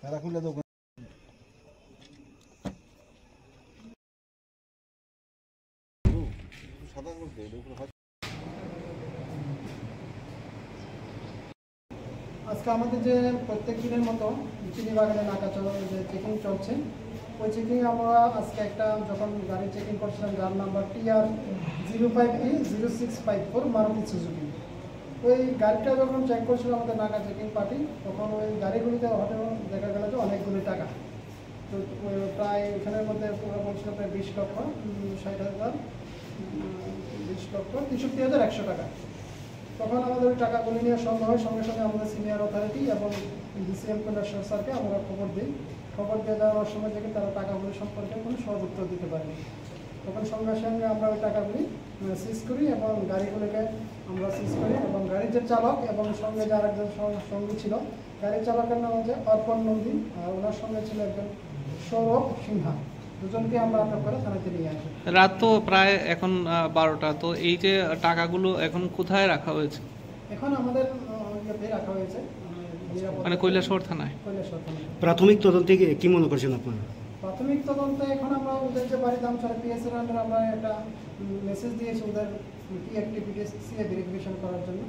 তারা খুলে দোকান সাদা করতে আজকে আমাদের যে প্রত্যেক দিনের মতো চিনি বাগানে নাকা চলার যে চেকিং চলছে, ওই চেকিং আমরা আজকে একটা যখন গাড়ি চেকিং করছিলাম যার নাম্বার TR05E0654 মারুতি সুজুকি, ওই গাড়িটা যখন চেক করছিল আমাদের নাকা চেকিং পার্টি, তখন ওই গাড়িগুলিতে হঠাৎ দেখা গেল যে অনেকগুলি টাকা, তো প্রায় এখানের মধ্যে বলছিল প্রায় 20,60,000 20,63,100 টাকা। তখন আমাদের ওই টাকাগুলি নিয়ে সন্দেহ হয়, সঙ্গে সঙ্গে আমাদের সিনিয়র অথরিটি এবং ডিসিএম কন্ডাক্টর স্যারকে আমরা খবর দিই। খবর দিয়ে দেওয়ার সময় থেকে তারা টাকাগুলি সম্পর্কে কোনো সহজ উত্তর দিতে পারেনি। তখন সঙ্গে সঙ্গে আমরা ওই টাকাগুলি সিজ করি এবং গাড়িগুলিকে আমরা সিজ করি, এবং গাড়ির যে চালক এবং সঙ্গে যে আরেকজন সঙ্গী ছিল, গাড়ির চালকের নাম হচ্ছে অর্পণ নন্দী, আর ওনার সঙ্গে ছিল একজন সৌরভ সিনহা, দুজনকে আমরা আটক করে থানাতে নিয়ে আসি। রাত তো প্রায় এখন 12টা, তো এই যে টাকাগুলো এখন কোথায় রাখা হয়েছে? এখন আমাদের ইয়েতে রাখা হয়েছে, মানে কৈলাসহর থানায়। কৈলাসহর থানায়। প্রাথমিক তদন্তে কি মনে করছেন আপনারা? প্রাথমিক তদন্তে এখন আমরা ওদের যে বাড়িতে আমছড়া পিএস এর আন্ডারে আমরা একটা মেসেজ দিয়েছি ওদের কি অ্যাক্টিভিটিস ভেরিফিকেশন করার জন্য।